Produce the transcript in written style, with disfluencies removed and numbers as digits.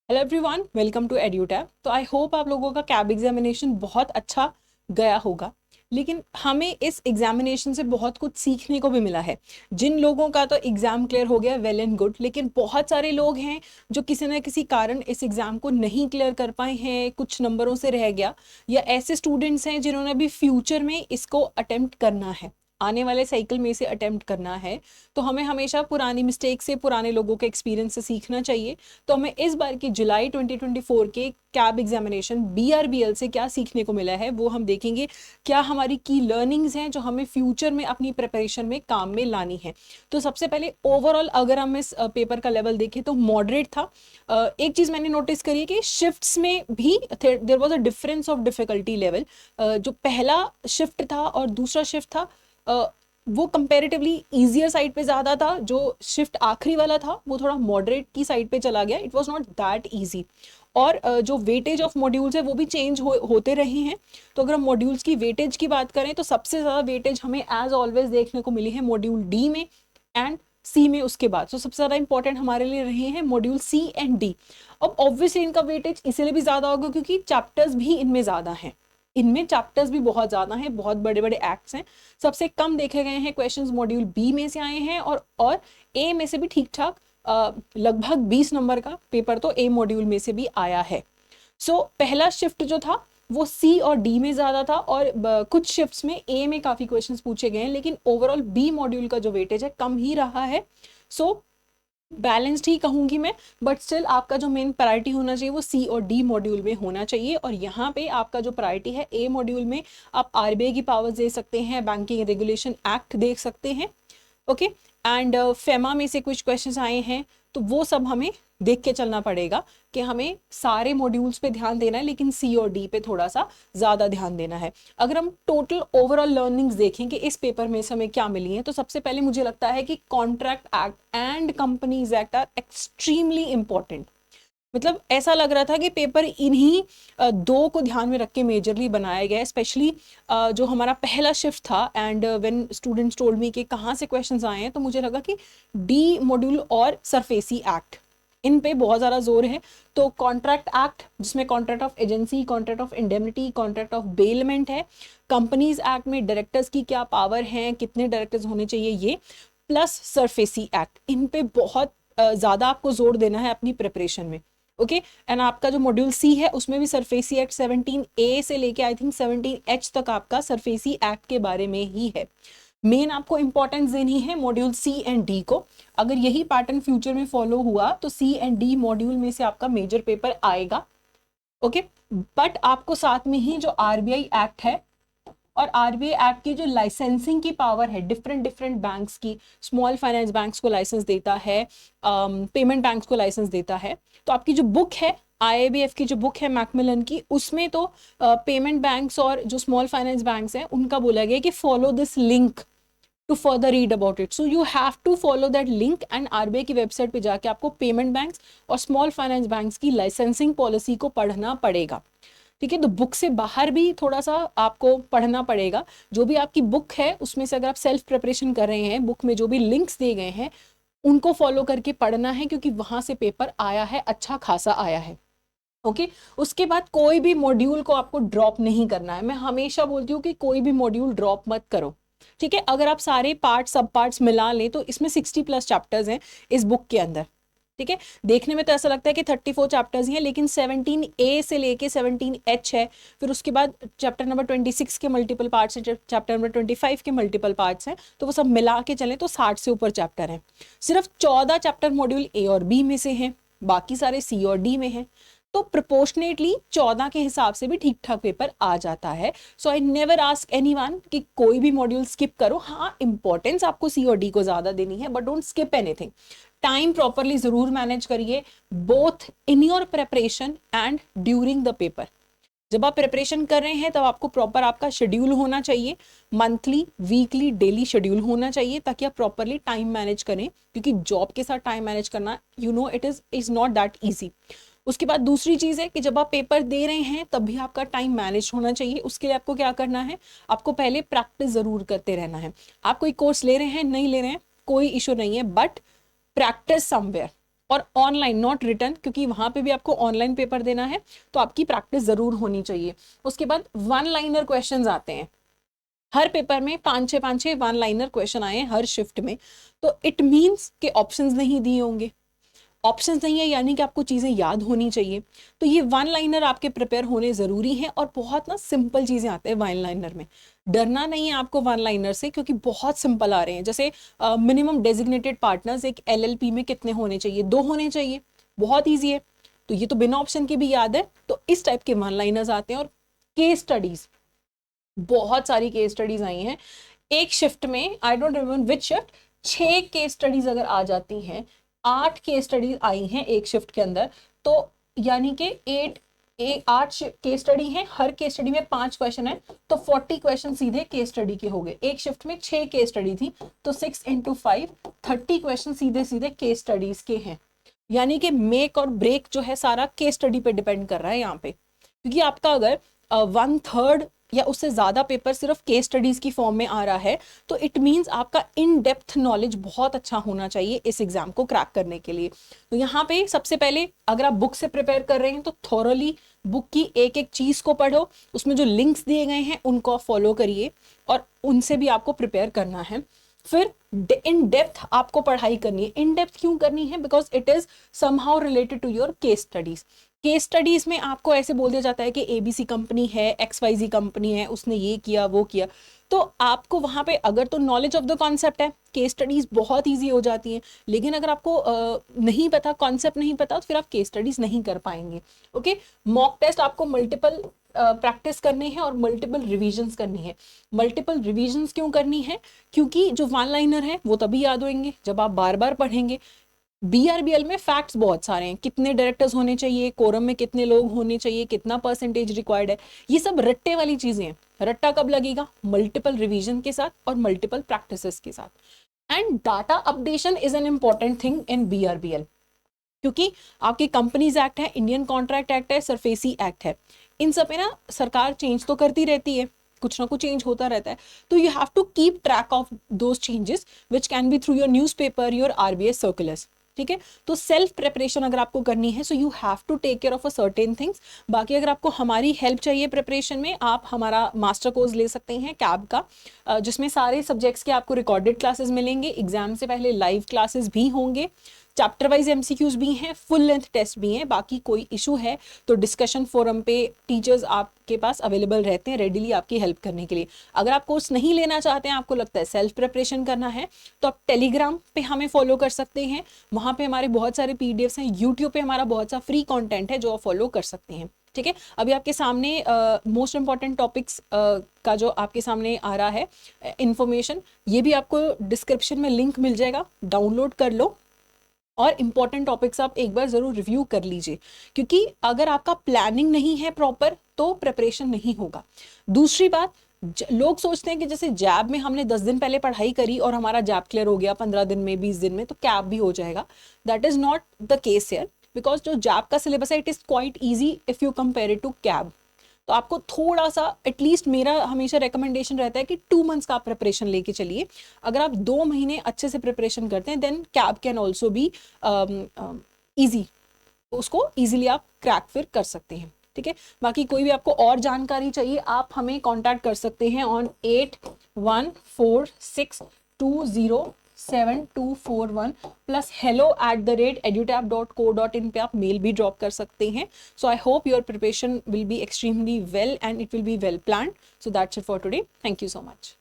Hello everyone, welcome to Edutab. तो I hope आप लोगों का कैब एग्जामिनेशन बहुत अच्छा गया होगा। लेकिन हमें इस एग्जामिनेशन से बहुत कुछ सीखने को भी मिला है। जिन लोगों का तो एग्ज़ाम क्लियर हो गया, वेल एंड गुड, लेकिन बहुत सारे लोग हैं जो किसी न किसी कारण इस एग्ज़ाम को नहीं क्लियर कर पाए हैं, कुछ नंबरों से रह गया, या ऐसे स्टूडेंट्स हैं जिन्होंने अभी फ्यूचर में इसको अटेम्प्ट करना है, आने वाले साइकिल में इसे अटेम्प्ट करना है। तो हमें हमेशा पुरानी मिस्टेक से, पुराने लोगों के एक्सपीरियंस से सीखना चाहिए। तो हमें इस बार की जुलाई 2024 के कैब एग्जामिनेशन BRBL से क्या सीखने को मिला है वो हम देखेंगे। क्या हमारी की लर्निंग्स हैं जो हमें फ्यूचर में अपनी प्रिपरेशन में काम में लानी है। तो सबसे पहले ओवरऑल अगर हम इस पेपर का लेवल देखें तो मॉडरेट था। एक चीज़ मैंने नोटिस करी है कि शिफ्ट्स में भी there was a difference of difficulty level. जो पहला शिफ्ट था और दूसरा शिफ्ट था, वो कंपेरेटिवली ईजियर साइड पे ज़्यादा था। जो शिफ्ट आखिरी वाला था वो थोड़ा मॉडरेट की साइड पे चला गया, it was not that easy. और जो वेटेज ऑफ मॉड्यूल्स है वो भी चेंज होते रहे हैं। तो अगर हम मॉड्यूल्स की वेटेज की बात करें तो सबसे ज़्यादा वेटेज हमें एज ऑलवेज देखने को मिली है मॉड्यूल डी में एंड सी में। उसके बाद तो सबसे ज़्यादा इंपॉर्टेंट हमारे लिए रहे हैं मॉड्यूल सी एंड डी। अब ऑब्वियसली इनका वेटेज इसलिए भी ज़्यादा होगा क्योंकि चैप्टर्स भी इनमें ज़्यादा हैं, इनमें चैप्टर्स भी बहुत ज़्यादा हैं, बहुत बड़े बड़े एक्ट्स हैं। सबसे कम देखे गए हैं क्वेश्चंस मॉड्यूल बी में से आए हैं, और ए में से भी ठीक ठाक लगभग 20 नंबर का पेपर तो ए मॉड्यूल में से भी आया है। सो पहला शिफ्ट जो था वो सी और डी में ज़्यादा था, और कुछ शिफ्ट्स में ए में काफ़ी क्वेश्चंस पूछे गए हैं, लेकिन ओवरऑल बी मॉड्यूल का जो वेटेज है कम ही रहा है। सो बैलेंस्ड ही कहूंगी मैं, बट स्टिल आपका जो मेन प्रायोरिटी होना चाहिए वो सी और डी मॉड्यूल में होना चाहिए। और यहाँ पे आपका जो प्रायोरिटी है ए मॉड्यूल में आप RBI की पावर्स दे सकते हैं, बैंकिंग रेगुलेशन एक्ट देख सकते हैं, ओके। एंड फेमा में से कुछ क्वेश्चंस आए हैं, तो वो सब हमें देख के चलना पड़ेगा कि हमें सारे मॉड्यूल्स पे ध्यान देना है, लेकिन सी और डी पे थोड़ा सा ज़्यादा ध्यान देना है। अगर हम टोटल ओवरऑल लर्निंग्स देखें कि इस पेपर में से हमें क्या मिली है, तो सबसे पहले मुझे लगता है कि contract act and companies act are extremely important. मतलब ऐसा लग रहा था कि पेपर इन्हीं दो को ध्यान में रख के मेजरली बनाया गया है। स्पेशली जो हमारा पहला शिफ्ट था, and when students told me कि कहाँ से क्वेश्चंस आए हैं, तो मुझे लगा कि डी मॉड्यूल और सरफेसी एक्ट, इन पे बहुत ज़्यादा जोर है। तो कॉन्ट्रैक्ट एक्ट जिसमें contract of agency, contract of indemnity, contract of bailment है। कंपनीज एक्ट में डायरेक्टर्स की क्या पावर हैं, कितने डायरेक्टर्स होने चाहिए, ये प्लस सरफेसी एक्ट, इन पे बहुत ज़्यादा आपको जोर देना है अपनी प्रिपरेशन में, ओके। एंड आपका जो मॉड्यूल सी है उसमें भी सरफेसी एक्ट 17A से लेके आई थिंक 17H तक आपका सरफेसी एक्ट के बारे में ही है। मेन आपको इंपॉर्टेंस देनी है मॉड्यूल सी एंड डी को। अगर यही पैटर्न फ्यूचर में फॉलो हुआ तो सी एंड डी मॉड्यूल में से आपका मेजर पेपर आएगा, ओके। बट आपको साथ में ही जो RBI एक्ट है और RBI एक्ट की जो लाइसेंसिंग की पावर है डिफरेंट डिफरेंट बैंक्स की, स्मॉल फाइनेंस बैंक्स को लाइसेंस देता है, पेमेंट बैंक्स को लाइसेंस देता है। तो आपकी जो बुक है IABF की, जो बुक है मैकमिलन की, उसमें तो पेमेंट बैंक्स और जो स्मॉल फाइनेंस बैंक्स हैं उनका बोला गया कि follow this link to further read about it. So you have to follow that link, and RBI की वेबसाइट पे जाके आपको पेमेंट बैंक्स और स्मॉल फाइनेंस बैंक्स की लाइसेंसिंग पॉलिसी को पढ़ना पड़ेगा, ठीक है। तो बुक से बाहर भी थोड़ा सा आपको पढ़ना पड़ेगा। जो भी आपकी बुक है उसमें से अगर आप सेल्फ प्रिपरेशन कर रहे हैं, बुक में जो भी लिंक्स दिए गए हैं उनको फॉलो करके पढ़ना है, क्योंकि वहां से पेपर आया है, अच्छा खासा आया है, ओके। उसके बाद कोई भी मॉड्यूल को आपको ड्रॉप नहीं करना है। मैं हमेशा बोलती हूँ कि कोई भी मॉड्यूल ड्रॉप मत करो, ठीक है। अगर आप सारे पार्ट सब पार्ट्स मिला लें तो इसमें 60+ चैप्टर्स हैं इस बुक के अंदर, ठीक है। देखने में तो ऐसा लगता है कि 34 चैप्टर्स हैं, लेकिन 17A से लेके 17H है। फिर उसके बाद चैप्टर नंबर 26 के मल्टीपल पार्ट्स हैं, चैप्टर नंबर 25 के मल्टीपल पार्ट्स हैं। तो वो सब मिला के चलें तो 60 से ऊपर चैप्टर हैं। सिर्फ 14 चैप्टर मॉड्यूल A और B में से हैं, बाकी सारे C और D में हैं। तो प्रोपोर्शनेटली 14 के हिसाब से भी ठीक ठाक पेपर आ जाता है। सो आई नेवर आस्क एनीवन कि कोई भी मॉड्यूल स्किप करो। हाँ, इंपॉर्टेंस आपको C और D को ज्यादा देनी है, but don't skip anything. Time properly जरूर मैनेज करिए, both in your preparation and during the paper. जब आप प्रिपरेशन कर रहे हैं तब आपको प्रॉपर आपका शेड्यूल होना चाहिए, मंथली, वीकली, डेली शेड्यूल होना चाहिए, ताकि आप प्रॉपरली टाइम मैनेज करें, क्योंकि जॉब के साथ टाइम मैनेज करना, you know, it is not that easy. उसके बाद दूसरी चीज़ है कि जब आप पेपर दे रहे हैं तब भी आपका टाइम मैनेज होना चाहिए। उसके लिए आपको क्या करना है, आपको पहले प्रैक्टिस ज़रूर करते रहना है। आप कोई कोर्स ले रहे हैं, नहीं ले रहे हैं, कोई इशू नहीं है, बट प्रैक्टिस समवेयर, और ऑनलाइन, नॉट रिटन, क्योंकि वहां पे भी आपको ऑनलाइन पेपर देना है, तो आपकी प्रैक्टिस जरूर होनी चाहिए। उसके बाद वन लाइनर क्वेश्चंस आते हैं हर पेपर में, 5-6 वन लाइनर क्वेश्चन आए हैं हर शिफ्ट में। तो इट मीन्स के ऑप्शंस नहीं दिए होंगे, ऑप्शंस नहीं है यानी कि आपको चीज़ें याद होनी चाहिए। तो ये वन लाइनर आपके प्रिपेयर होने ज़रूरी है, और बहुत ना सिंपल चीज़ें आते हैं वन लाइनर में। डरना नहीं है आपको वन लाइनर से, क्योंकि बहुत सिंपल आ रहे हैं। जैसे मिनिमम डेजिग्नेटेड पार्टनर्स एक एलएलपी में कितने होने चाहिए, 2 होने चाहिए, बहुत ईजी है। तो ये तो बिना ऑप्शन के भी याद है। तो इस टाइप के वन लाइनर्स आते हैं। और केस स्टडीज, बहुत सारी केस स्टडीज आई हैं एक शिफ्ट में, I don't remember which shift, 6 case studies अगर आ जाती हैं, 8 केस स्टडीज आई हैं एक शिफ्ट के अंदर, तो यानी कि 8 केस स्टडी हैं, हर केस स्टडी में 5 क्वेश्चन है, तो 40 क्वेश्चन सीधे केस स्टडी के हो गए। एक शिफ्ट में 6 केस स्टडी थी, तो 6 × 5 30 क्वेश्चन सीधे सीधे केस स्टडीज के हैं। यानी कि मेक और ब्रेक जो है सारा केस स्टडी पे डिपेंड कर रहा है यहाँ पे। क्योंकि आपका अगर 1/3 या उससे ज़्यादा पेपर सिर्फ केस स्टडीज़ की फॉर्म में आ रहा है, तो इट मीन्स आपका इन डेप्थ नॉलेज बहुत अच्छा होना चाहिए इस एग्जाम को क्रैक करने के लिए। तो यहाँ पे सबसे पहले अगर आप बुक से प्रिपेयर कर रहे हैं तो थॉरली बुक की एक एक चीज़ को पढ़ो, उसमें जो लिंक्स दिए गए हैं उनको फॉलो करिए, और उनसे भी आपको प्रिपेयर करना है। फिर इन डेप्थ आपको पढ़ाई करनी है। इन डेप्थ क्यों करनी है? Because it is somehow related to your case studies. Case studies में आपको ऐसे बोल दिया जाता है कि एबीसी कंपनी है, XYZ कंपनी है, उसने ये किया वो किया, तो आपको वहां पे अगर तो नॉलेज ऑफ द कॉन्सेप्ट है, केस स्टडीज बहुत इजी हो जाती हैं। लेकिन अगर आपको नहीं पता, कॉन्सेप्ट नहीं पता, तो फिर आप केस स्टडीज नहीं कर पाएंगे। ओके, मॉक टेस्ट आपको मल्टीपल प्रैक्टिस करनी है और मल्टीपल रिविजन्स करनी है। मल्टीपल रिविजन्स क्यों करनी है? क्योंकि जो वन लाइनर है वो तभी याद होंगे जब आप बार बार पढ़ेंगे। BRBL में फैक्ट्स बहुत सारे हैं, कितने डायरेक्टर्स होने चाहिए, कोरम में कितने लोग होने चाहिए, कितना परसेंटेज रिक्वायर्ड है, ये सब रट्टे वाली चीजें हैं। रट्टा कब लगेगा? मल्टीपल रिवीजन के साथ और मल्टीपल प्रैक्टिसेस के साथ। And data updation is an important thing in BRBL, क्योंकि आपके कंपनीज एक्ट है, इंडियन कॉन्ट्रैक्ट एक्ट है, सरफेसी एक्ट है, इन सब में ना सरकार चेंज तो करती रहती है, कुछ ना कुछ चेंज होता रहता है। तो you have to keep track of those changes which can be through your newspaper, your RBI circulars. ठीक है, तो सेल्फ प्रिपरेशन अगर आपको करनी है, so you have to take care of a certain things. बाकी अगर आपको हमारी हेल्प चाहिए प्रिपरेशन में, आप हमारा मास्टर कोर्स ले सकते हैं कैब का, जिसमें सारे सब्जेक्ट्स के आपको रिकॉर्डेड क्लासेस मिलेंगे, एग्जाम से पहले लाइव क्लासेस भी होंगे, चैप्टर वाइज MCQs भी हैं, फुल लेंथ टेस्ट भी हैं। बाकी कोई इशू है तो डिस्कशन फोरम पे टीचर्स आपके पास अवेलेबल रहते हैं रेडिली आपकी हेल्प करने के लिए। अगर आप कोर्स नहीं लेना चाहते हैं, आपको लगता है सेल्फ प्रिपरेशन करना है, तो आप टेलीग्राम पे हमें फॉलो कर सकते हैं। वहाँ पे हमारे बहुत सारे PDFs हैं, यूट्यूब पे हमारा बहुत सा फ्री कॉन्टेंट है जो आप फॉलो कर सकते हैं। ठीक है, अभी आपके सामने मोस्ट इंपॉर्टेंट टॉपिक्स का जो आपके सामने आ रहा है इंफॉर्मेशन, ये भी आपको डिस्क्रिप्शन में लिंक मिल जाएगा, डाउनलोड कर लो और इंपॉर्टेंट टॉपिक्स आप एक बार जरूर रिव्यू कर लीजिए, क्योंकि अगर आपका प्लानिंग नहीं है प्रॉपर तो प्रिपरेशन नहीं होगा। दूसरी बात, लोग सोचते हैं कि जैसे जैब में हमने 10 दिन पहले पढ़ाई करी और हमारा जैब क्लियर हो गया 15 दिन में, 20 दिन में, तो कैब भी हो जाएगा। That is not the case here, because जो जैब का सिलेबस है it is quite easy if you compare it to CAIIB. तो आपको थोड़ा सा, एटलीस्ट मेरा हमेशा रिकमेंडेशन रहता है कि 2 मंथ्स का आप प्रिपरेशन लेके चलिए। अगर आप 2 महीने अच्छे से प्रिपरेशन करते हैं, then CAIIB can also be easy, उसको ईजिली आप क्रैक फिर कर सकते हैं। ठीक है, बाकी कोई भी आपको और जानकारी चाहिए, आप हमें कांटेक्ट कर सकते हैं ऑन 8146207241 प्लस hello@edutab.co.in पे आप मेल भी ड्रॉप कर सकते हैं। So I hope your preparation will be extremely well and it will be well planned. So that's it for today, thank you so much.